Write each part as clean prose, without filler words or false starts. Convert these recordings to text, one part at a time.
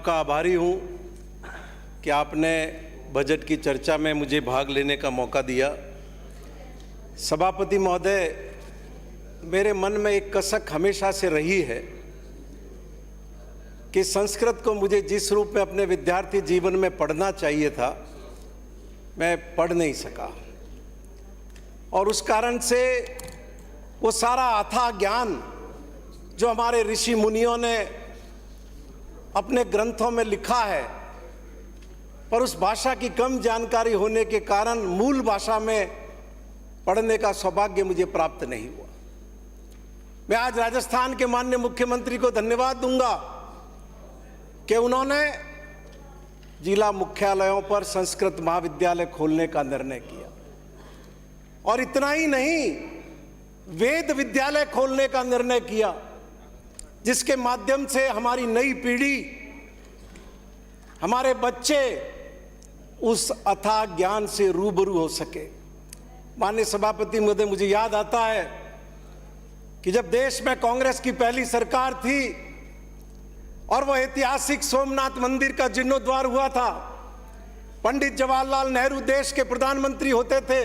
आपका आभारी हूं कि आपने बजट की चर्चा में मुझे भाग लेने का मौका दिया। सभापति महोदय, मेरे मन में एक कसक हमेशा से रही है कि संस्कृत को मुझे जिस रूप में अपने विद्यार्थी जीवन में पढ़ना चाहिए था, मैं पढ़ नहीं सका, और उस कारण से वो सारा अथाह ज्ञान जो हमारे ऋषि मुनियों ने अपने ग्रंथों में लिखा है, पर उस भाषा की कम जानकारी होने के कारण मूल भाषा में पढ़ने का सौभाग्य मुझे प्राप्त नहीं हुआ। मैं आज राजस्थान के माननीय मुख्यमंत्री को धन्यवाद दूंगा कि उन्होंने जिला मुख्यालयों पर संस्कृत महाविद्यालय खोलने का निर्णय किया, और इतना ही नहीं, वेद विद्यालय खोलने का निर्णय किया, जिसके माध्यम से हमारी नई पीढ़ी, हमारे बच्चे उस अथाह ज्ञान से रूबरू हो सके। माननीय सभापति महोदय, मुझे याद आता है कि जब देश में कांग्रेस की पहली सरकार थी और वह ऐतिहासिक सोमनाथ मंदिर का जीर्णोद्वार हुआ था, पंडित जवाहरलाल नेहरू देश के प्रधानमंत्री होते थे,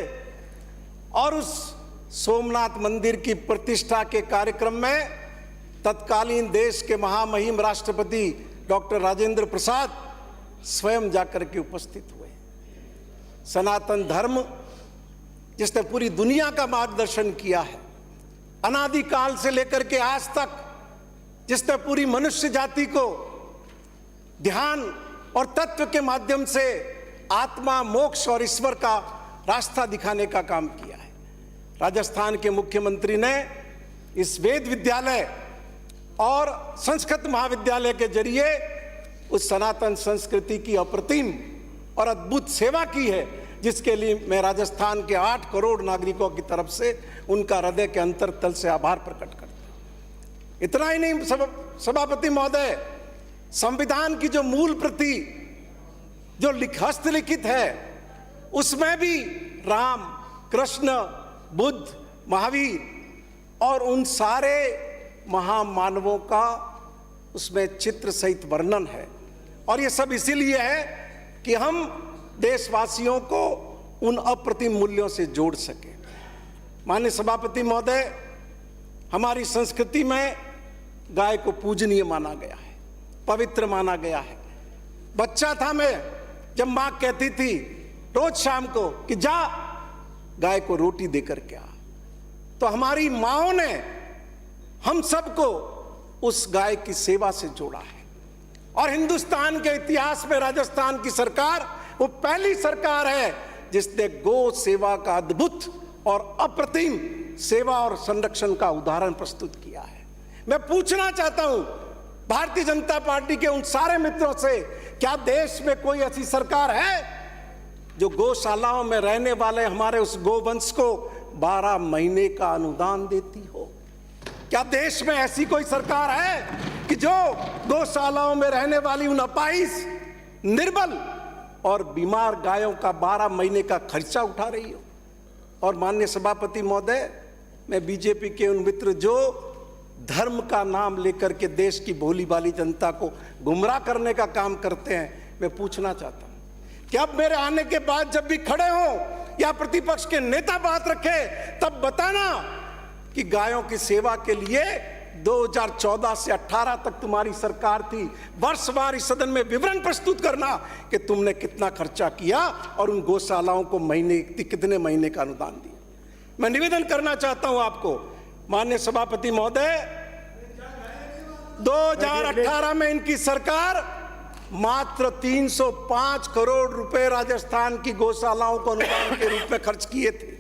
और उस सोमनाथ मंदिर की प्रतिष्ठा के कार्यक्रम में तत्कालीन देश के महामहिम राष्ट्रपति डॉक्टर राजेंद्र प्रसाद स्वयं जाकर के उपस्थित हुए। सनातन धर्म जिसने पूरी दुनिया का मार्गदर्शन किया है, अनादिकाल से लेकर के आज तक जिसने पूरी मनुष्य जाति को ध्यान और तत्व के माध्यम से आत्मा, मोक्ष और ईश्वर का रास्ता दिखाने का काम किया है। राजस्थान के मुख्यमंत्री ने इस वेद विद्यालय और संस्कृत महाविद्यालय के जरिए उस सनातन संस्कृति की अप्रतिम और अद्भुत सेवा की है, जिसके लिए मैं राजस्थान के 8 करोड़ नागरिकों की तरफ से उनका हृदय के अंतरतल से आभार प्रकट करता हूं। इतना ही नहीं, सभापति महोदय, संविधान की जो मूल प्रति जो हस्तलिखित है, उसमें भी राम, कृष्ण, बुद्ध, महावीर और उन सारे महामानवों का उसमें चित्र सहित वर्णन है। और ये सब इसीलिए है कि हम देशवासियों को उन अप्रतिम मूल्यों से जोड़ सके। माननीय सभापति महोदय, हमारी संस्कृति में गाय को पूजनीय माना गया है, पवित्र माना गया है। बच्चा था मैं जब माँ कहती थी रोज शाम को कि जा गाय को रोटी देकर के आ, तो हमारी माँओं ने हम सबको उस गाय की सेवा से जोड़ा है। और हिंदुस्तान के इतिहास में राजस्थान की सरकार वो पहली सरकार है जिसने गो सेवा का अद्भुत और अप्रतिम सेवा और संरक्षण का उदाहरण प्रस्तुत किया है। मैं पूछना चाहता हूं भारतीय जनता पार्टी के उन सारे मित्रों से, क्या देश में कोई ऐसी सरकार है जो गौशालाओं में रहने वाले हमारे उस गोवंश को 12 महीने का अनुदान देती हो? क्या देश में ऐसी कोई सरकार है कि जो गौशालाओं में रहने वाली उन अपाहिज, निर्बल और बीमार गायों का 12 महीने का खर्चा उठा रही हो? और माननीय सभापति महोदय, मैं बीजेपी के उन मित्र जो धर्म का नाम लेकर के देश की भोली भाली जनता को गुमराह करने का काम करते हैं, मैं पूछना चाहता हूं कि अब मेरे आने के बाद जब भी खड़े हो या प्रतिपक्ष के नेता बात रखे, तब बताना कि गायों की सेवा के लिए 2014 से 18 तक तुम्हारी सरकार थी, वर्षवार इस सदन में विवरण प्रस्तुत करना कि तुमने कितना खर्चा किया और उन गौशालाओं को कितने महीने का अनुदान दिया। मैं निवेदन करना चाहता हूं आपको माननीय सभापति महोदय, 2018 में इनकी सरकार मात्र 305 करोड़ रुपए राजस्थान की गौशालाओं को अनुदान के रूप में खर्च किए थे,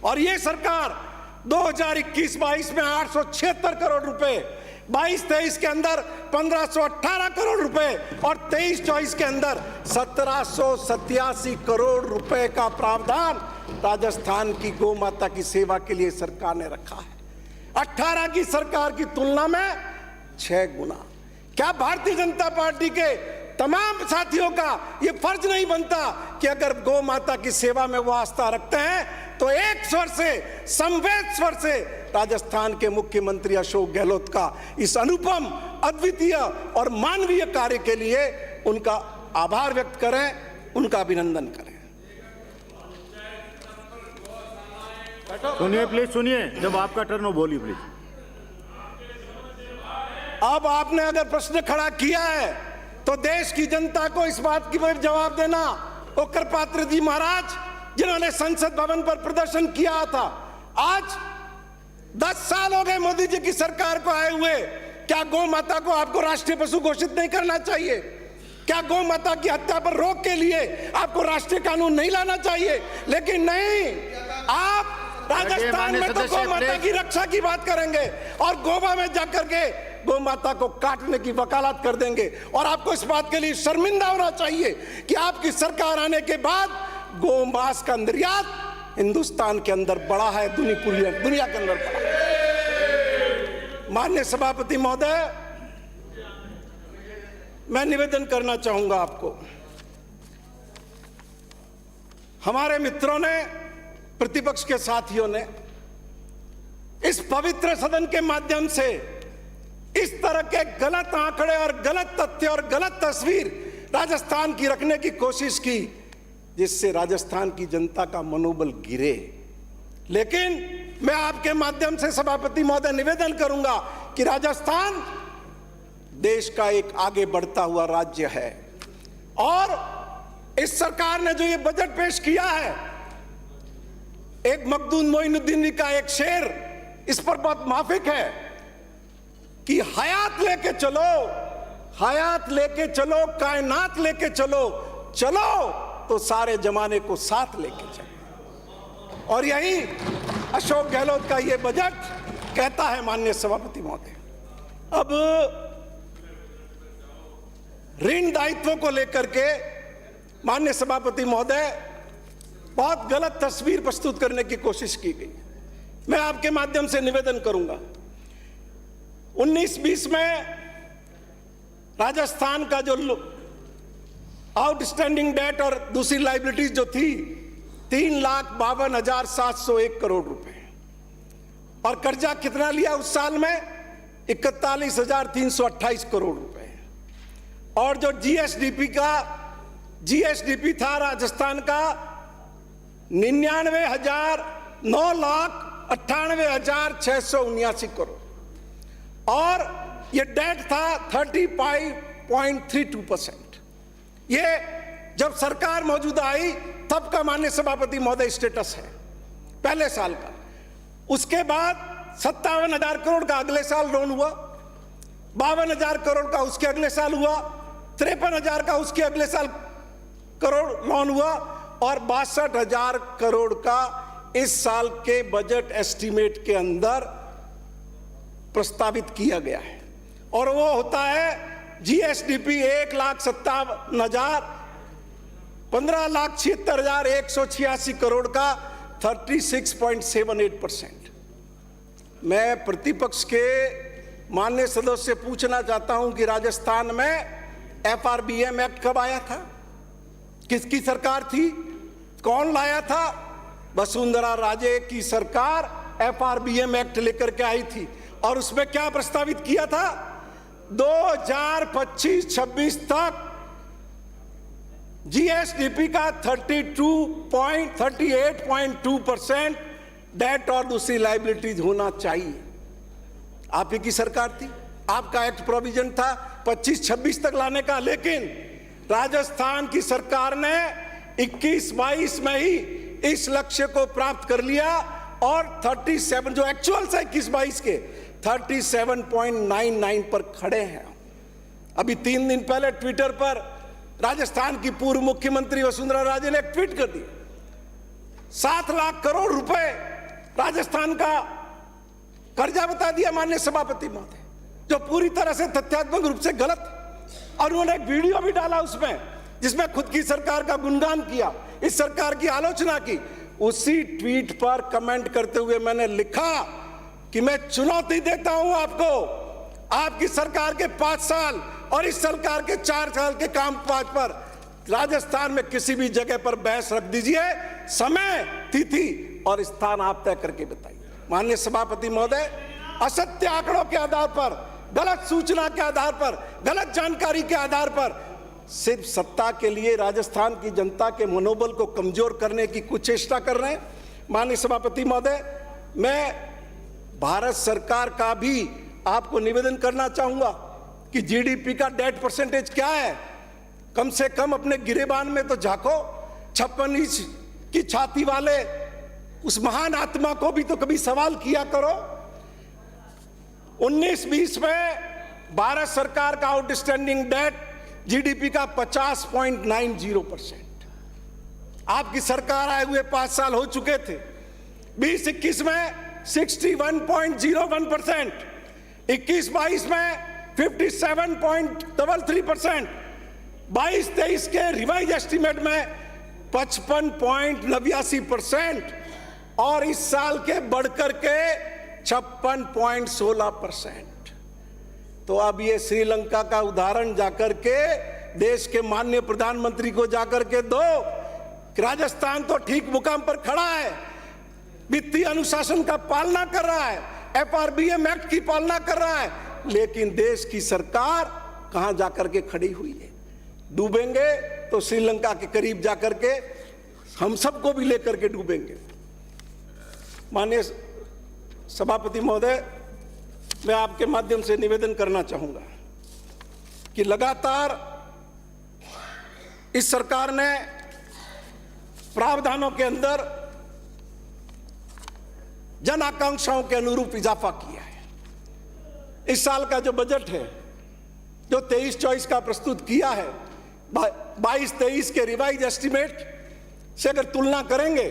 और ये सरकार 2021-22 में 876 करोड़ रुपए, 22-23 के अंदर 1518 करोड़ रुपए और 23-24 के अंदर 1787 करोड़ रुपए का प्रावधान राजस्थान की गौ माता की सेवा के लिए सरकार ने रखा है। 18 की सरकार की तुलना में 6 गुना। क्या भारतीय जनता पार्टी के तमाम साथियों का यह फर्ज नहीं बनता कि अगर गौ माता की सेवा में वो आस्था रखते हैं तो एक स्वर से, समवेत स्वर से राजस्थान के मुख्यमंत्री अशोक गहलोत का इस अनुपम, अद्वितीय और मानवीय कार्य के लिए उनका आभार व्यक्त करें, उनका अभिनंदन करें। सुनिए प्लीज, सुनिए, जब आपका टर्न हो बोलिए प्लीज। अब आपने अगर प्रश्न खड़ा किया है तो देश की जनता को इस बात की पर जवाब देना। ओकर पात्र जी महाराज, जिन्होंने संसद भवन पर प्रदर्शन किया था, आज 10 साल हो गए मोदी जी की सरकार को आए हुए। क्या गौ माता को आपको राष्ट्रीय पशु घोषित नहीं करना चाहिए? क्या गौ माता की हत्या पर रोक के लिए आपको राष्ट्रीय कानून नहीं लाना चाहिए? लेकिन नहीं, आप राजस्थान में तो गौ माता की रक्षा की बात करेंगे और गोवा में जाकर के गौ माता को काटने की वकालत कर देंगे। और आपको इस बात के लिए शर्मिंदा होना चाहिए कि आपकी सरकार आने के बाद गौ मांस का निर्यात हिंदुस्तान के अंदर बढ़ा है, दुनिया के अंदर बढ़ा है। माननीय सभापति महोदय, मैं निवेदन करना चाहूंगा आपको। हमारे मित्रों ने, प्रतिपक्ष के साथियों ने इस पवित्र सदन के माध्यम से इस तरह के गलत आंकड़े और गलत तथ्य और गलत तस्वीर राजस्थान की रखने की कोशिश की, जिससे राजस्थान की जनता का मनोबल गिरे। लेकिन मैं आपके माध्यम से सभापति महोदय निवेदन करूंगा कि राजस्थान देश का एक आगे बढ़ता हुआ राज्य है और इस सरकार ने जो ये बजट पेश किया है, एक मखदूम मोइनुद्दीन का एक शेर इस पर बहुत माफिक है कि हयात लेके चलो, हयात लेके चलो, कायनात लेके चलो, चलो तो सारे जमाने को साथ लेके चलो। और यही अशोक गहलोत का ये बजट कहता है। माननीय सभापति महोदय, अब ऋण दायित्वों को लेकर के माननीय सभापति महोदय बहुत गलत तस्वीर प्रस्तुत करने की कोशिश की गई। मैं आपके माध्यम से निवेदन करूंगा, 19-20 में राजस्थान का जो आउटस्टैंडिंग डेट और दूसरी लाइबिलिटीज जो थी 3,52,701 करोड़ रुपए, और कर्जा कितना लिया उस साल में? 41,328 करोड़ रुपए। और जो जीएसडीपी था राजस्थान का 9,98,679 करोड़, और ये डेट था 35.32%। ये जब सरकार मौजूदा आई तब का माननीय सभापति महोदय स्टेटस है पहले साल का। उसके बाद 57,000 करोड़ का अगले साल लोन हुआ, 52,000 करोड़ का उसके अगले साल हुआ, 53,000 का उसके अगले साल करोड़ लोन हुआ, और 62,000 करोड़ का इस साल के बजट एस्टीमेट के अंदर प्रस्तावित किया गया है। और वो होता है जीएसडीपी 1,57,000, 15,76,186 करोड़ का 36.78%। मैं प्रतिपक्ष के माननीय सदस्य से पूछना चाहता हूं कि राजस्थान में एफआरबीएम एक्ट कब आया था? किसकी सरकार थी? कौन लाया था? वसुंधरा राजे की सरकार एफआरबीएम एक्ट लेकर के आई थी, और उसमें क्या प्रस्तावित किया था? 2025-26 तक जीएसडीपी का 38.2% डेट और दूसरी लाइबिलिटीज होना चाहिए। आप ही की सरकार थी, आपका एक्ट प्रोविजन था 25-26 तक लाने का, लेकिन राजस्थान की सरकार ने 21-22 में ही इस लक्ष्य को प्राप्त कर लिया, और 37 जो एक्चुअल है 21-22 के 37.99 पर खड़े हैं। अभी 3 दिन पहले ट्विटर पर राजस्थान की पूर्व मुख्यमंत्री वसुंधरा राजे ने एक ट्वीट कर दिया, 7 लाख करोड़ रुपए राजस्थान का कर्जा बता दिया माननीय सभापति महोदय, जो पूरी तरह से तथ्यात्मक रूप से गलत। और उन्होंने एक वीडियो भी डाला उसमें, जिसमें खुद की सरकार का गुणगान किया, इस सरकार की आलोचना की। उसी ट्वीट पर कमेंट करते हुए मैंने लिखा कि मैं चुनौती देता हूं आपको, आपकी सरकार के 5 साल और इस सरकार के 4 साल के काम काज पर राजस्थान में किसी भी जगह पर बहस रख दीजिए, समय, तिथि और स्थान आप तय करके बताइए। माननीय सभापति महोदय, असत्य आंकड़ों के आधार पर, गलत सूचना के आधार पर, गलत जानकारी के आधार पर सिर्फ सत्ता के लिए राजस्थान की जनता के मनोबल को कमजोर करने की कुछ चेष्टा कर रहे हैं। माननीय सभापति महोदय, मैं भारत सरकार का भी आपको निवेदन करना चाहूंगा कि जीडीपी का डेट परसेंटेज क्या है, कम से कम अपने गिरेबान में तो झांको। 56 इंच की छाती वाले उस महान आत्मा को भी तो कभी सवाल किया करो। 19-20 में भारत सरकार का आउटस्टैंडिंग डेट जीडीपी का 50.90%। आपकी सरकार आए हुए 5 साल हो चुके थे। 20-21 में 61.01%, 21-22 में 57.33%, 22-23 के रिवाइज एस्टीमेट में 55.89% और इस साल के बढ़कर के 56.16%। तो अब ये श्रीलंका का उदाहरण जाकर के देश के माननीय प्रधानमंत्री को जाकर के दो कि राजस्थान तो ठीक मुकाम पर खड़ा है, वित्तीय अनुशासन का पालना कर रहा है, एफआरबीएम एक्ट की पालना कर रहा है, लेकिन देश की सरकार कहां जाकर के खड़ी हुई है। डूबेंगे तो श्रीलंका के करीब जाकर के हम सबको भी लेकर के डूबेंगे। माननीय सभापति महोदय, मैं आपके माध्यम से निवेदन करना चाहूंगा कि लगातार इस सरकार ने प्रावधानों के अंदर जन आकांक्षाओं के अनुरूप इजाफा किया है। इस साल का जो बजट है, जो 23-24 का प्रस्तुत किया है, 22-23 के रिवाइज एस्टीमेट से अगर तुलना करेंगे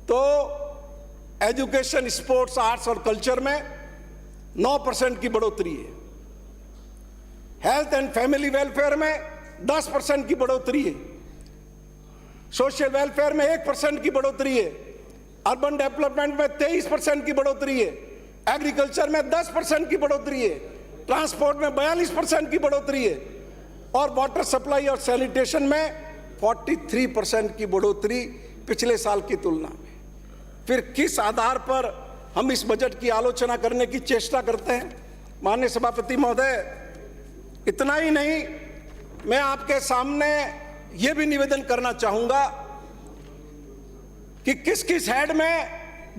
तो एजुकेशन, स्पोर्ट्स, आर्ट्स और कल्चर में 9% की बढ़ोतरी है। हेल्थ एंड फैमिली वेलफेयर में 10% की बढ़ोतरी है। सोशल वेलफेयर में 1% की बढ़ोतरी है। अर्बन डेवलपमेंट में 23% की बढ़ोतरी है। एग्रीकल्चर में 10% की बढ़ोतरी है। ट्रांसपोर्ट में 42% की बढ़ोतरी है और वाटर सप्लाई और सैनिटेशन में 43% की बढ़ोतरी पिछले साल की तुलना में। फिर किस आधार पर हम इस बजट की आलोचना करने की चेष्टा करते हैं? माननीय सभापति महोदय, इतना ही नहीं, मैं आपके सामने यह भी निवेदन करना चाहूंगा कि किस किस हेड में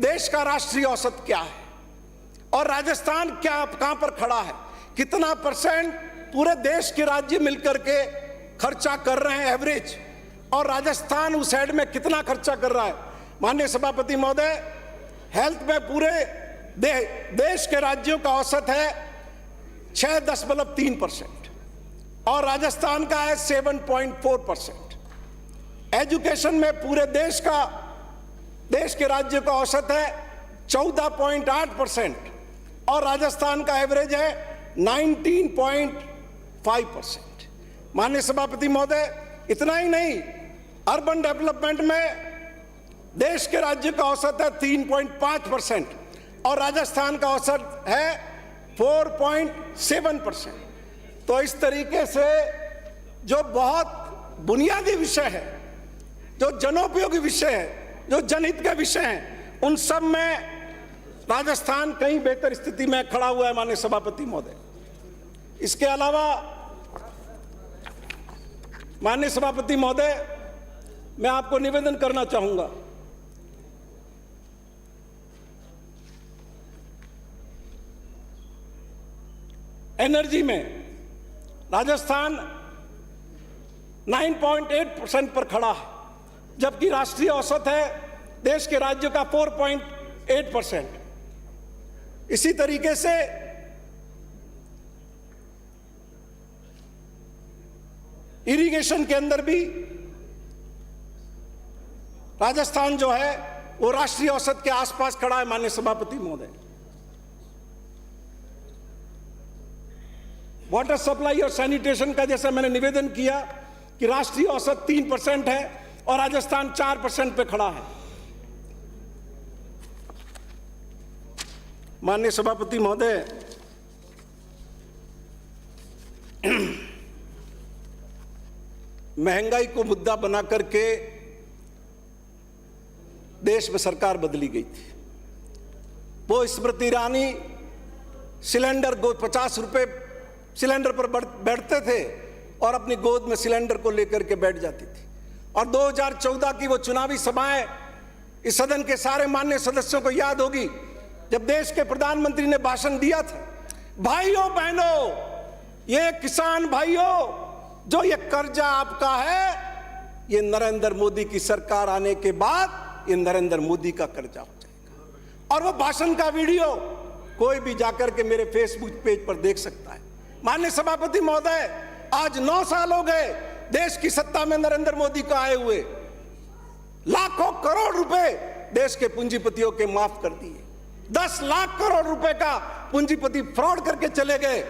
देश का राष्ट्रीय औसत क्या है और राजस्थान क्या कहां पर खड़ा है, कितना परसेंट पूरे देश के राज्य मिलकर के खर्चा कर रहे हैं एवरेज, और राजस्थान उस हेड में कितना खर्चा कर रहा है। माननीय सभापति महोदय, हेल्थ में पूरे देश के राज्यों का औसत है 6.3% और राजस्थान का है 7.4%। एजुकेशन में पूरे देश के राज्य का औसत है 14.8% और राजस्थान का एवरेज है 19.5%। माननीय सभापति महोदय, इतना ही नहीं, अर्बन डेवलपमेंट में देश के राज्य का औसत है 3.5% और राजस्थान का औसत है 4.7%। तो इस तरीके से जो बहुत बुनियादी विषय है, जो जनोपयोगी विषय है, जो जनहित के विषय हैं, उन सब में राजस्थान कहीं बेहतर स्थिति में खड़ा हुआ है। माननीय सभापति महोदय, इसके अलावा माननीय सभापति महोदय, मैं आपको निवेदन करना चाहूंगा एनर्जी में राजस्थान 9.8% पर खड़ा है, जबकि राष्ट्रीय औसत है देश के राज्यों का 4.8%। इसी तरीके से इरिगेशन के अंदर भी राजस्थान जो है वो राष्ट्रीय औसत के आसपास खड़ा है। माननीय सभापति महोदय, वाटर सप्लाई और सैनिटेशन का जैसा मैंने निवेदन किया कि राष्ट्रीय औसत 3% है और राजस्थान 4% पे खड़ा है। माननीय सभापति महोदय, महंगाई को मुद्दा बना करके देश में सरकार बदली गई थी। वो स्मृति ईरानी सिलेंडर को 50 रुपए सिलेंडर पर बैठते थे और अपनी गोद में सिलेंडर को लेकर के बैठ जाती थी। और 2014 की वो चुनावी सभाएं इस सदन के सारे माननीय सदस्यों को याद होगी, जब देश के प्रधानमंत्री ने भाषण दिया था, भाइयों बहनों, ये किसान भाइयों, जो ये कर्जा आपका है, ये नरेंद्र मोदी की सरकार आने के बाद ये नरेंद्र मोदी का कर्जा हो जाएगा। और वो भाषण का वीडियो कोई भी जाकर के मेरे फेसबुक पेज पर देख सकता है। माननीय सभापति महोदय, आज 9 साल हो गए देश की सत्ता में नरेंद्र मोदी को आए हुए। लाखों करोड़ रुपए देश के पूंजीपतियों के माफ कर दिए, 10 लाख करोड़ रुपए का पूंजीपति फ्रॉड करके चले गए,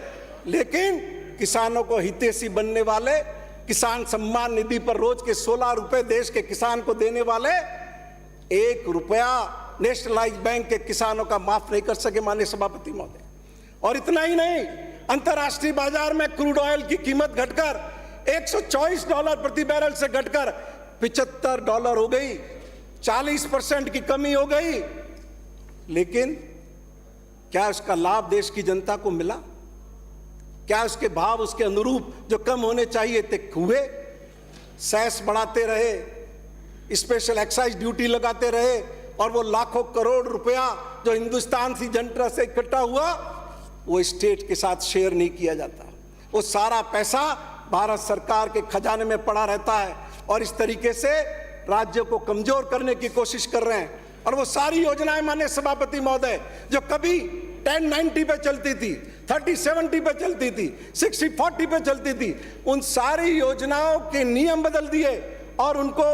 लेकिन किसानों को हितैषी बनने वाले, किसान सम्मान निधि पर रोज के 16 रुपए देश के किसान को देने वाले, 1 रुपया नेशनलाइज बैंक के किसानों का माफ नहीं कर सके माननीय सभापति महोदय। और इतना ही नहीं, अंतर्राष्ट्रीय बाजार में क्रूड ऑयल की कीमत घटकर $124 प्रति बैरल से घटकर $75 हो गई, 40% की कमी हो गई। लेकिन क्या उसका लाभ देश की जनता को मिला? क्या उसके भाव उसके अनुरूप जो कम होने चाहिए थे हुए? सेस बढ़ाते रहे, स्पेशल एक्साइज ड्यूटी लगाते रहे, और वो लाखों करोड़ रुपया जो हिंदुस्तान से जनता से इकट्ठा हुआ, वो स्टेट के साथ शेयर नहीं किया जाता। वो सारा पैसा भारत सरकार के खजाने में पड़ा रहता है, और इस तरीके से राज्य को कमजोर करने की कोशिश कर रहे हैं। और वो सारी योजनाएं माननीय सभापति महोदय, जो कभी 1090 पे चलती थी, 3070 पे चलती थी, 6040 पे चलती थी, उन सारी योजनाओं के नियम बदल दिए और उनको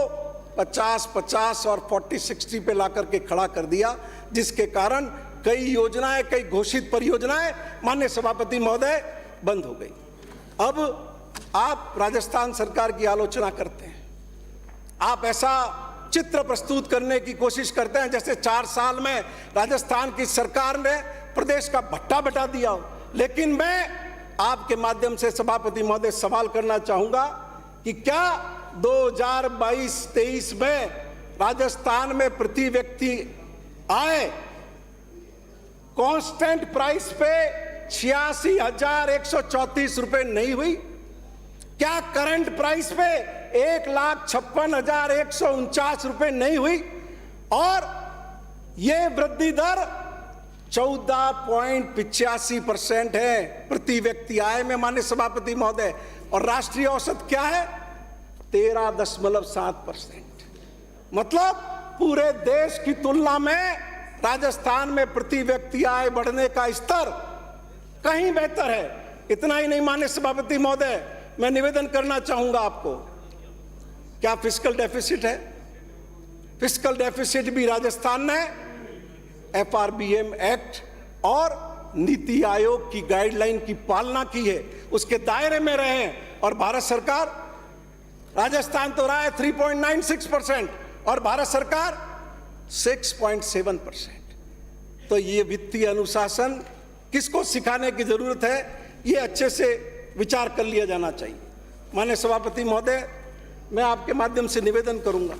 50-50 और 40-60 पे ला करके खड़ा कर दिया, जिसके कारण कई योजनाएं, कई घोषित परियोजनाएं माननीय सभापति महोदय बंद हो गई। अब आप राजस्थान सरकार की आलोचना करते हैं, आप ऐसा चित्र प्रस्तुत करने की कोशिश करते हैं जैसे 4 साल में राजस्थान की सरकार ने प्रदेश का भट्टा बटा दिया हो। लेकिन मैं आपके माध्यम से सभापति महोदय सवाल करना चाहूंगा कि क्या 2022-23 में राजस्थान में प्रति व्यक्ति आय कांस्टेंट प्राइस पे 86,134 रुपए नहीं हुई? क्या करंट प्राइस पे 1,56,149 रुपए नहीं हुई? और ये वृद्धि दर 14.85% है प्रति व्यक्ति आय में माननीय सभापति महोदय, और राष्ट्रीय औसत क्या है? 13.7%। मतलब पूरे देश की तुलना में राजस्थान में प्रति व्यक्ति आय बढ़ने का स्तर कहीं बेहतर है। इतना ही नहीं माननीय सभापति महोदय, मैं निवेदन करना चाहूंगा आपको, क्या फिस्कल डेफिसिट है? फिस्कल डेफिसिट भी राजस्थान ने FRBM एक्ट और नीति आयोग की गाइडलाइन की पालना की है, उसके दायरे में रहे हैं। और भारत सरकार, राजस्थान तो रहा है 3.96% और भारत सरकार 6.7%। तो ये वित्तीय अनुशासन किसको सिखाने की जरूरत है, ये अच्छे से विचार कर लिया जाना चाहिए। माननीय सभापति महोदय, मैं आपके माध्यम से निवेदन करूंगा,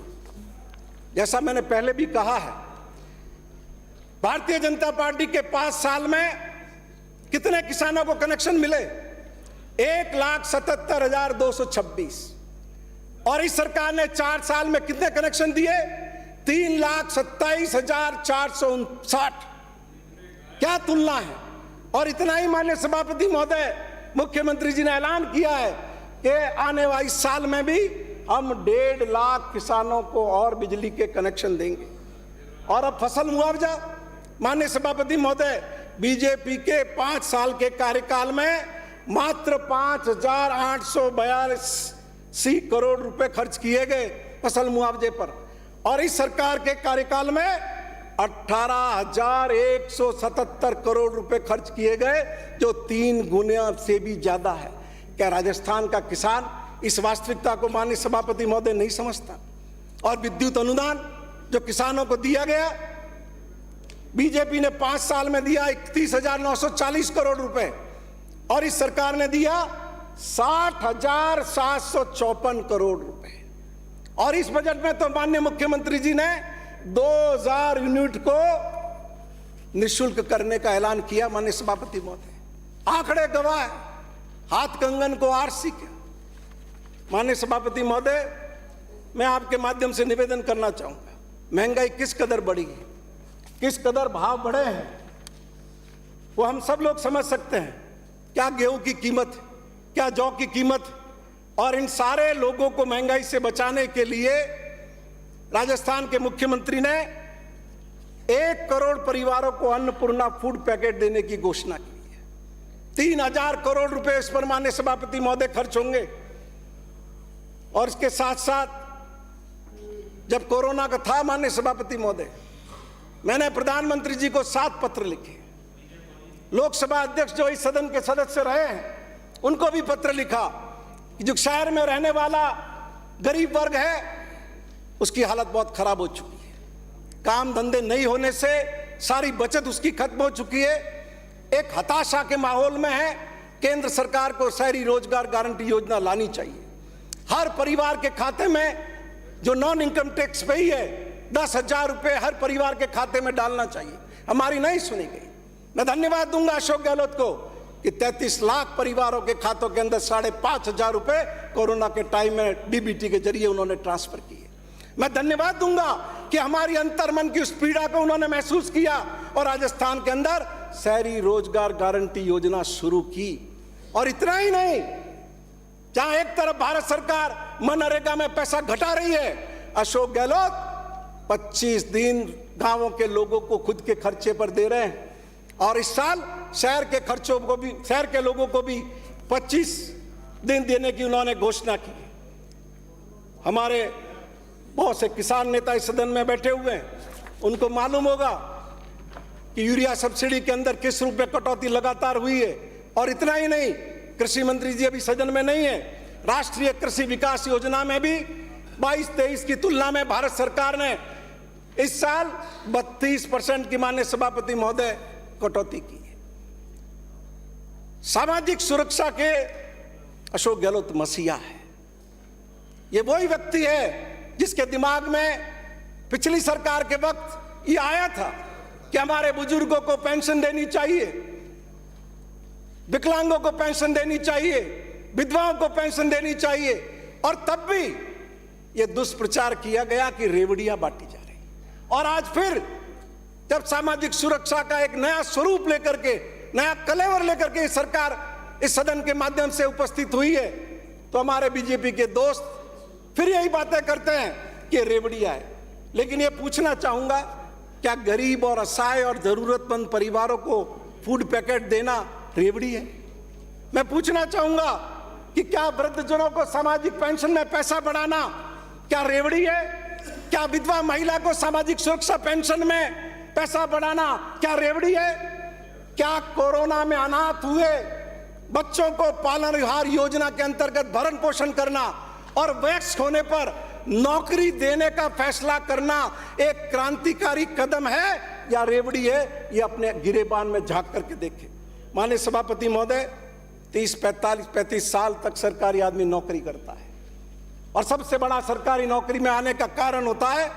जैसा मैंने पहले भी कहा है, भारतीय जनता पार्टी के 5 साल में कितने किसानों को कनेक्शन मिले? 1,77,226। और इस सरकार ने 4 साल में कितने कनेक्शन दिए? 3,27,459। क्या तुलना है? और इतना ही माननीय सभापति महोदय, मुख्यमंत्री जी ने ऐलान किया है कि आने वाले साल में भी हम 1.5 लाख किसानों को और बिजली के कनेक्शन देंगे। और अब फसल मुआवजा, माननीय सभापति महोदय, बीजेपी के 5 साल के कार्यकाल में मात्र 5,842 करोड़ रुपए खर्च किए गए फसल मुआवजे पर, और इस सरकार के कार्यकाल में 18,177 करोड़ रुपए खर्च किए गए, जो 3 गुना से भी ज्यादा है। क्या राजस्थान का किसान इस वास्तविकता को माननीय सभापति महोदय नहीं समझता? और विद्युत अनुदान जो किसानों को दिया गया, बीजेपी ने 5 साल में दिया 31,940 करोड़ रुपए, और इस सरकार ने दिया 60,754 करोड़ रुपए। और इस बजट में तो माननीय मुख्यमंत्री जी ने 2,000 यूनिट को निःशुल्क करने का ऐलान किया। माननीय सभापति महोदय, आंकड़े गवाह है, हाथ कंगन को आरसी क्या, माननीय सभापति महोदय, मैं आपके माध्यम से निवेदन करना चाहूंगा, महंगाई किस कदर बढ़ी है, किस कदर भाव बढ़े हैं, वो हम सब लोग समझ सकते हैं। क्या गेहूं की कीमत, क्या जौ की कीमत, और इन सारे लोगों को महंगाई से बचाने के लिए राजस्थान के मुख्यमंत्री ने 1 करोड़ परिवारों को अन्नपूर्णा फूड पैकेट देने की घोषणा की है। 3000 करोड़ रुपए इस पर माननीय सभापति महोदय खर्च होंगे। और इसके साथ साथ जब कोरोना का था माननीय सभापति महोदय, मैंने प्रधानमंत्री जी को 7 पत्र लिखे। लोकसभा अध्यक्ष जो इस सदन के सदस्य रहे हैं उनको भी पत्र लिखा कि जो शहर में रहने वाला गरीब वर्ग है उसकी हालत बहुत खराब हो चुकी है, काम धंधे नहीं होने से सारी बचत उसकी खत्म हो चुकी है, एक हताशा के माहौल में है। केंद्र सरकार को शहरी रोजगार गारंटी योजना लानी चाहिए। हर परिवार के खाते में जो नॉन इनकम टैक्स पेई है 10,000 रुपए हर परिवार के खाते में डालना चाहिए। हमारी नहीं सुनी गई। मैं धन्यवाद दूंगा अशोक गहलोत को कि 33 लाख परिवारों के खातों के अंदर 5,500 रुपए कोरोना के टाइम में डीबीटी के जरिए उन्होंने ट्रांसफर किए। मैं धन्यवाद दूंगा कि हमारी अंतर्मन की उस पीड़ा को उन्होंने महसूस किया और राजस्थान के अंदर शहरी रोजगार गारंटी योजना शुरू की। और इतना ही नहीं, जहां एक तरफ भारत सरकार मनरेगा में पैसा घटा रही है, अशोक गहलोत 25 दिन गांवों के लोगों को खुद के खर्चे पर दे रहे हैं। और इस साल शहर के खर्चों को भी, शहर के लोगों को भी 25 दिन देने की उन्होंने घोषणा की। हमारे बहुत से किसान नेता इस सदन में बैठे हुए हैं, उनको मालूम होगा कि यूरिया सब्सिडी के अंदर किस रूप में कटौती लगातार हुई है। और इतना ही नहीं, कृषि मंत्री जी अभी सदन में नहीं है, राष्ट्रीय कृषि विकास योजना में भी 22-23 की तुलना में भारत सरकार ने इस साल 32% की माननीय सभापति महोदय कटौती की है। सामाजिक सुरक्षा के अशोक गहलोत मसीहा है। ये वही व्यक्ति है जिसके दिमाग में पिछली सरकार के वक्त ये आया था कि हमारे बुजुर्गों को पेंशन देनी चाहिए, विकलांगों को पेंशन देनी चाहिए, विधवाओं को पेंशन देनी चाहिए। और तब भी यह दुष्प्रचार किया गया कि रेवड़ियां बांटी जा रही। और आज फिर जब सामाजिक सुरक्षा का एक नया स्वरूप लेकर के, नया कलेवर लेकर के सरकार इस सदन के माध्यम से उपस्थित हुई है, तो हमारे बीजेपी के दोस्त फिर यही बातें करते हैं कि रेवड़ियां है। लेकिन यह पूछना चाहूंगा, क्या गरीब और असहाय और जरूरतमंद परिवारों को फूड पैकेट देना रेवड़ी है? मैं पूछना चाहूंगा कि क्या वृद्धजनों को सामाजिक पेंशन में पैसा बढ़ाना क्या रेवड़ी है? क्या विधवा महिला को सामाजिक सुरक्षा पेंशन में पैसा बढ़ाना क्या रेवड़ी है? क्या कोरोना में अनाथ हुए बच्चों को पालन विहार योजना के अंतर्गत भरण पोषण करना और वयस्क होने पर नौकरी देने का फैसला करना एक क्रांतिकारी कदम है या रेवड़ी है? ये अपने गिरेबान में झांक करके देखें। माननीय सभापति महोदय, 30-35 साल तक सरकारी आदमी नौकरी करता है और सबसे बड़ा सरकारी नौकरी में आने का कारण होता है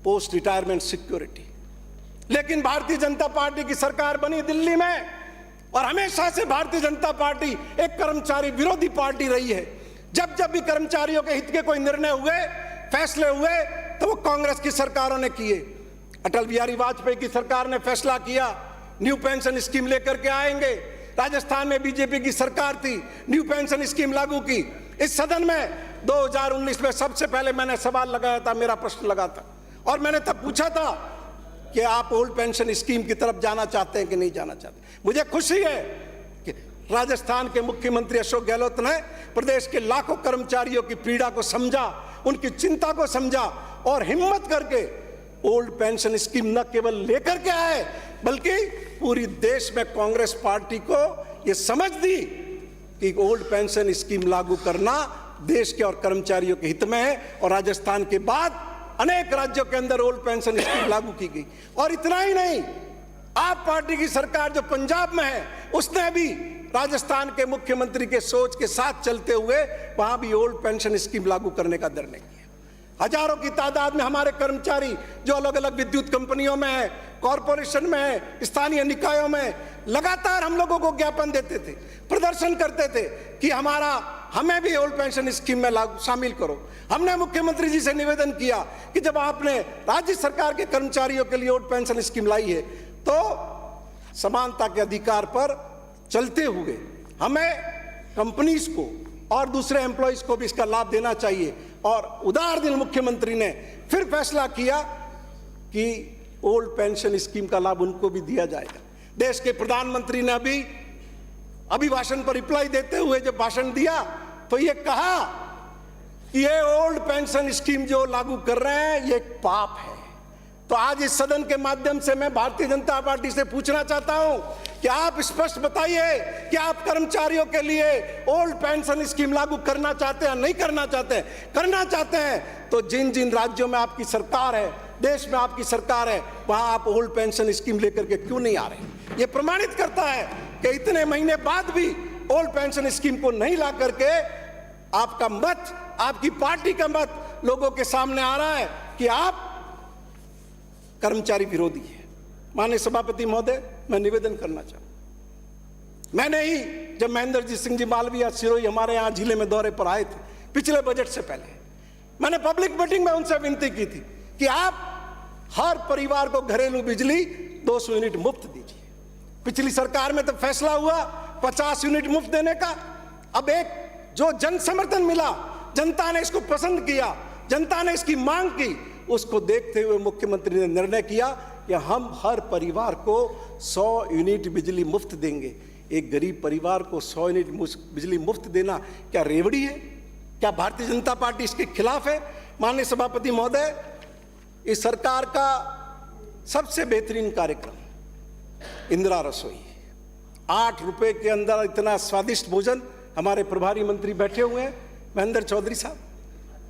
पोस्ट रिटायरमेंट सिक्योरिटी। लेकिन भारतीय जनता पार्टी की सरकार बनी दिल्ली में और हमेशा से भारतीय जनता पार्टी एक कर्मचारी विरोधी पार्टी रही है। जब जब भी कर्मचारियों के हित के कोई निर्णय हुए, फैसले हुए, तो वो कांग्रेस की सरकारों ने किए। अटल बिहारी वाजपेयी की सरकार ने फैसला किया न्यू पेंशन स्कीम लेकर के आएंगे। राजस्थान में बीजेपी की सरकार थी, न्यू पेंशन स्कीम लागू की। इस सदन में 2019 में सबसे पहले मैंने सवाल लगाया था, मेरा प्रश्न लगा था और मैंने तब पूछा था कि आप ओल्ड पेंशन स्कीम की तरफ जाना चाहते हैं कि नहीं जाना चाहते। मुझे खुशी है कि राजस्थान के मुख्यमंत्री अशोक गहलोत ने प्रदेश के लाखों कर्मचारियों की पीड़ा को समझा, उनकी चिंता को समझा और हिम्मत करके ओल्ड पेंशन स्कीम न केवल लेकर के आए बल्कि पूरी देश में कांग्रेस पार्टी को यह समझ दी कि ओल्ड पेंशन स्कीम लागू करना देश के और कर्मचारियों के हित में है। और राजस्थान के बाद अनेक राज्यों के अंदर ओल्ड पेंशन स्कीम लागू की गई। और इतना ही नहीं, आप पार्टी की सरकार जो पंजाब में है उसने भी राजस्थान के मुख्यमंत्री के सोच के साथ चलते हुए वहां भी ओल्ड पेंशन स्कीम लागू करने का निर्णय किया। हजारों की तादाद में हमारे कर्मचारी जो अलग अलग विद्युत कंपनियों में है, कॉरपोरेशन में है, स्थानीय निकायों में, लगातार हम लोगों को ज्ञापन देते थे, प्रदर्शन करते थे कि हमारा हमें भी ओल्ड पेंशन स्कीम में शामिल करो। हमने मुख्यमंत्री जी से निवेदन किया कि जब आपने राज्य सरकार के कर्मचारियों के लिए ओल्ड पेंशन स्कीम लाई है तो समानता के अधिकार पर चलते हुए हमें कंपनीज को और दूसरे एम्प्लॉइज को भी इसका लाभ देना चाहिए। और उदार दिल मुख्यमंत्री ने फिर फैसला किया कि ओल्ड पेंशन स्कीम का लाभ उनको भी दिया जाएगा। देश के प्रधानमंत्री ने अभिभाषण पर रिप्लाई देते हुए जब भाषण दिया तो ये कहा कि ये ओल्ड पेंशन स्कीम जो लागू कर रहे हैं ये एक पाप है। तो आज इस सदन के माध्यम से मैं भारतीय जनता पार्टी से पूछना चाहता हूं कि आप स्पष्ट बताइए कि आप कर्मचारियों के लिए ओल्ड पेंशन स्कीम लागू करना चाहते हैं, नहीं करना चाहते हैं? करना चाहते हैं तो जिन जिन राज्यों में आपकी सरकार है, देश में आपकी सरकार है, वहां आप ओल्ड पेंशन स्कीम लेकर के क्यों नहीं आ रहे? ये प्रमाणित करता है कि इतने महीने बाद भी ओल्ड पेंशन स्कीम को नहीं ला करके आपका मत, आपकी पार्टी का मत लोगों के सामने आ रहा है कि आप कर्मचारी विरोधी है। माननीय सभापति महोदय, मैं निवेदन करना चाहूं, मैंने ही जब महेंद्रजीत सिंह जी मालवीय सिरोही हमारे यहां जिले में दौरे पर आए थे पिछले बजट से पहले, मैंने पब्लिक मीटिंग में उनसे विनती की थी कि आप हर परिवार को घरेलू बिजली 200 यूनिट मुफ्त दीजिए। पिछली सरकार में तो फैसला हुआ 50 यूनिट मुफ्त देने का। अब एक जो जन समर्थन मिला, जनता ने इसको पसंद किया, जनता ने इसकी मांग की, उसको देखते हुए मुख्यमंत्री ने निर्णय किया कि हम हर परिवार को 100 यूनिट बिजली मुफ्त देंगे। एक गरीब परिवार को 100 यूनिट बिजली मुफ्त देना क्या रेवड़ी है? क्या भारतीय जनता पार्टी इसके खिलाफ है? माननीय सभापति महोदय, इस सरकार का सबसे बेहतरीन कार्यक्रम इंदिरा रसोई, 8 रुपए के अंदर इतना स्वादिष्ट भोजन। हमारे प्रभारी मंत्री बैठे हुए हैं महेंद्र चौधरी साहब,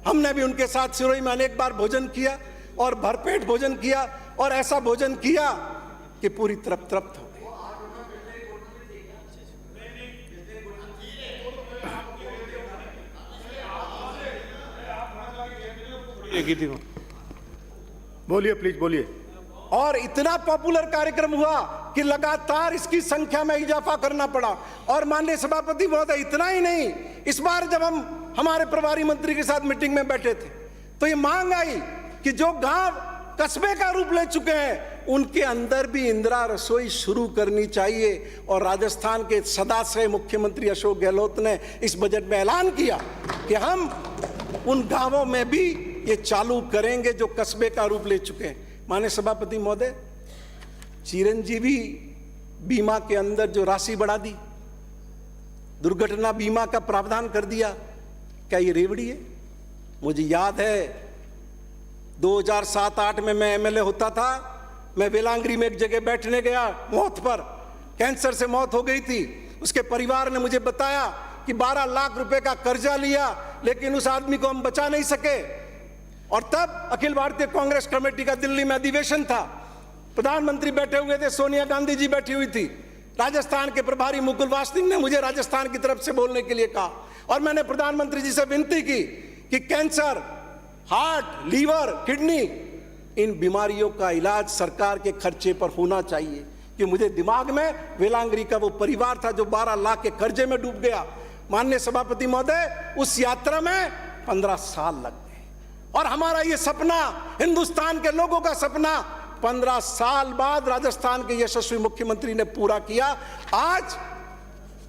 हमने भी उनके साथ सिरोही में अनेक बार भोजन किया और भरपेट भोजन किया और ऐसा भोजन किया कि पूरी तृप्त हो गई। बोलिए प्लीज, बोलिए। और इतना पॉपुलर कार्यक्रम हुआ कि लगातार इसकी संख्या में इजाफा करना पड़ा। और माननीय सभापति महोदय, इतना ही नहीं, इस बार जब हम हमारे प्रभारी मंत्री के साथ मीटिंग में बैठे थे तो ये मांग आई कि जो गांव कस्बे का रूप ले चुके हैं उनके अंदर भी इंदिरा रसोई शुरू करनी चाहिए। और राजस्थान के सदाश्रय मुख्यमंत्री अशोक गहलोत ने इस बजट में ऐलान किया कि हम उन गांवों में भी ये चालू करेंगे जो कस्बे का रूप ले चुके हैं। माननीय सभापति महोदय, चिरंजीवी बीमा के अंदर जो राशि बढ़ा दी, दुर्घटना बीमा का प्रावधान कर दिया, क्या ये रेवड़ी है? मुझे याद है 2007-8 में मैं एमएलए होता था, मैं बेलांगरी में एक जगह बैठने गया, मौत पर, कैंसर से मौत हो गई थी। उसके परिवार ने मुझे बताया कि 12 लाख रुपए का कर्जा लिया लेकिन उस आदमी को हम बचा नहीं सके। और तब अखिल भारतीय कांग्रेस कमेटी का दिल्ली में अधिवेशन था, प्रधानमंत्री बैठे हुए थे, सोनिया गांधी जी बैठी हुई थी, राजस्थान के प्रभारी मुकुल वासनिक ने मुझे राजस्थान की तरफ से बोलने के लिए कहा और मैंने प्रधानमंत्री जी से विनती की कि कैंसर, हार्ट, लीवर, किडनी, इन बीमारियों का इलाज सरकार के खर्चे पर होना चाहिए। कि मुझे दिमाग में वेलांगरी का वो परिवार था जो 12 लाख के कर्जे में डूब गया। माननीय सभापति महोदय, उस यात्रा में 15 साल लग गए और हमारा ये सपना, हिंदुस्तान के लोगों का सपना, 15 साल बाद राजस्थान के यशस्वी मुख्यमंत्री ने पूरा किया। आज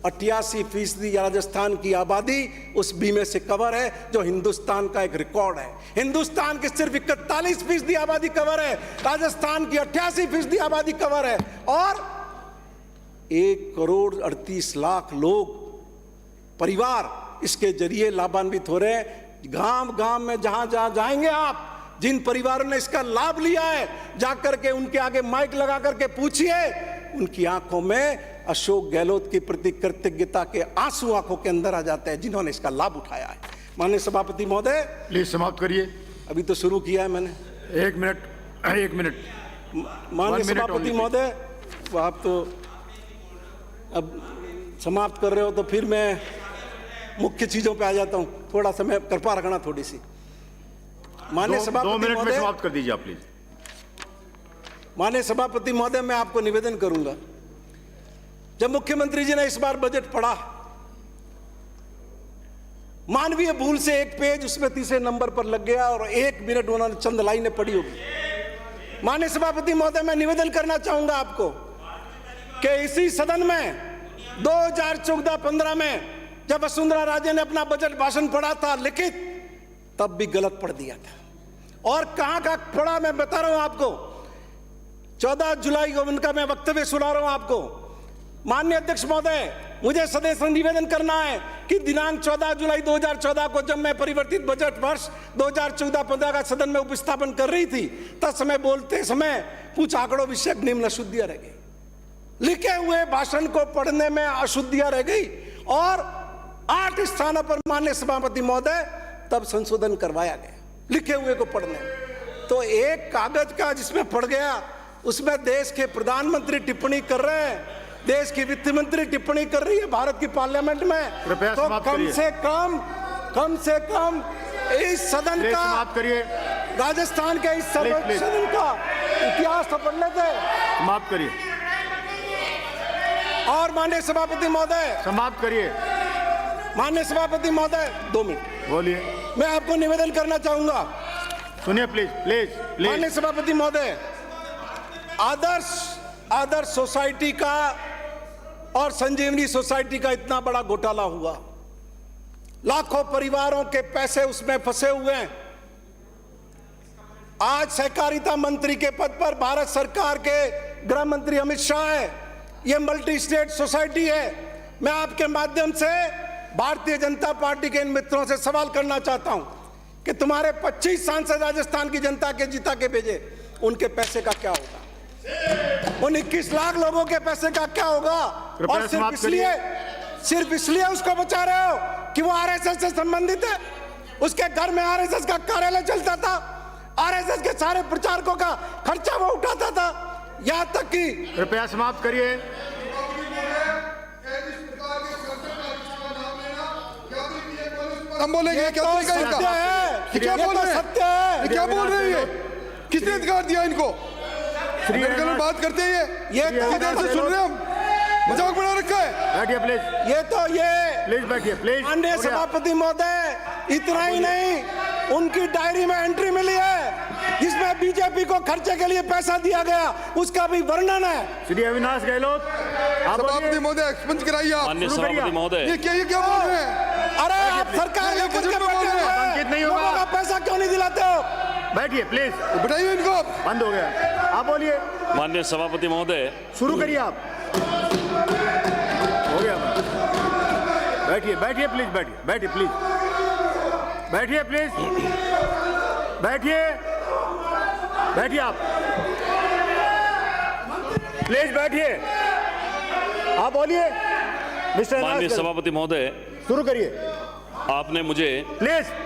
88% राजस्थान की आबादी उस बीमे से कवर है, जो हिंदुस्तान का एक रिकॉर्ड है। हिंदुस्तान की सिर्फ 41% आबादी कवर है, राजस्थान की 88% आबादी कवर है और 1,38,00,000 लोग, परिवार इसके जरिए लाभान्वित हो रहे हैं। गांव गांव में जहां जहां जाएंगे आप, जिन परिवारों ने इसका लाभ लिया है, जाकर के उनके आगे माइक लगा करके पूछिए, उनकी आंखों में अशोक गहलोत के प्रति कृतज्ञता के आंसू आंखों के अंदर आ जाते हैं, जिन्होंने इसका लाभ उठाया है। माननीय सभापति महोदय, प्लीज समाप्त करिए। अभी तो शुरू किया है मैंने। एक मिनट। माननीय सभापति महोदय, आप तो अब समाप्त कर रहे हो तो फिर मैं मुख्य चीजों पे आ जाता हूं। थोड़ा सा मैं कृपा रखना थोड़ी सी। माननीय सभापति 2 मिनट में महोदय, समाप्त कर दीजिए आप प्लीज। माननीय सभापति महोदय, मैं आपको निवेदन करूंगा, जब मुख्यमंत्री जी ने इस बार बजट पढ़ा मानवीय भूल से एक पेज उसमें तीसरे नंबर पर लग गया और 1 मिनट उन्होंने चंद लाइनें पढ़ी होगी। माननीय सभापति महोदय, मैं निवेदन करना चाहूंगा आपको कि इसी सदन में 2014-15 में जब वसुंधरा राजे ने अपना बजट भाषण पढ़ा था लिखित, तब भी गलत पढ़ दिया था। और कहां का पढ़ा मैं बता रहा हूं आपको। 14 जुलाई को उनका मैं वक्तव्य सुना रहा हूं आपको। माननीय अध्यक्ष महोदय, मुझे सदैव से निवेदन करना है कि दिनांक 14 जुलाई 2014 को जब मैं परिवर्तित बजट वर्ष 2014-15 का सदन में उपस्थापन कर रही थी, तब समय बोलते समय कुछ आंकड़ों विषयक निम्न अशुद्धियां रह गई। लिखे हुए भाषण को पढ़ने में अशुद्धियां रह गई और 8 स्थानों पर माननीय सभापति महोदय तब संशोधन करवाया गया लिखे हुए को पढ़ने में। तो एक कागज का जिसमें पढ़ गया, उसमें देश के प्रधानमंत्री टिप्पणी कर रहे हैं, देश की वित्त मंत्री टिप्पणी कर रही है भारत की पार्लियामेंट में। तो कम से कम इस सदन का, राजस्थान के इस सदन का इतिहास तो पढ़ लेते। समाप्त करिए। और माननीय सभापति महोदय, समाप्त करिए। माननीय सभापति महोदय, 2 मिनट बोलिए। मैं आपको निवेदन करना चाहूंगा। सुनिए प्लीज प्लीज प्लीज। माननीय सभापति महोदय, आदर्श सोसाइटी का और संजीवनी सोसाइटी का इतना बड़ा घोटाला हुआ, लाखों परिवारों के पैसे उसमें फंसे हुए हैं। आज सहकारिता मंत्री के पद पर भारत सरकार के गृह मंत्री अमित शाह है। यह मल्टी स्टेट सोसाइटी है। मैं आपके माध्यम से भारतीय जनता पार्टी के इन मित्रों से सवाल करना चाहता हूं कि तुम्हारे 25 सांसद राजस्थान की जनता के जिता के भेजे, उनके पैसे का क्या होगा? उन 21 लाख लोगों के पैसे का क्या होगा? और सिर्फ इसलिए उसको बचा रहे हो कि वो आरएसएस से संबंधित है। उसके घर में आरएसएस का कार्यालय चलता था, आरएसएस के सारे प्रचारकों का खर्चा वो उठाता था। यहां तक कि कृपया समाप्त करिए। हम बोलेंगे क्या सत्य है, क्या बोल रहे हैं? सत्य है। क्या बोल रहे हैं? किसने अधिकार दिया इनको? बात करते हैं ये देर से सुन रहे हैं हम। मजाक बना रखा है। बैठिए प्लीज। ये प्लीज बैठिए प्लीज। माननीय सभापति महोदय, इतना ही नहीं, उनकी डायरी में एंट्री मिली है जिसमें बीजेपी को खर्चे के लिए पैसा दिया गया, उसका भी वर्णन है। श्री अविनाश गहलोत, सभापति महोदय एक्सपंज कराइए आप। माननीय सभापति महोदय, ये क्या बोल रहे हैं? अरे आप सरकार के बजट में बोल रहे हैं, लोगों का पैसा क्यों नहीं दिलाते हो? बैठिए प्लीज। बैठाइए इनको। बंद हो गया। आप बोलिए। माननीय सभापति महोदय, शुरू करिए आप। हो गया। बैठिए बैठिए प्लीज। बैठिए प्लीज। बैठिए प्लीज। बैठिए आप प्लीज। बैठिए। आप बोलिए। मिस्टर माननीय सभापति महोदय, शुरू करिए। आपने मुझे प्लीज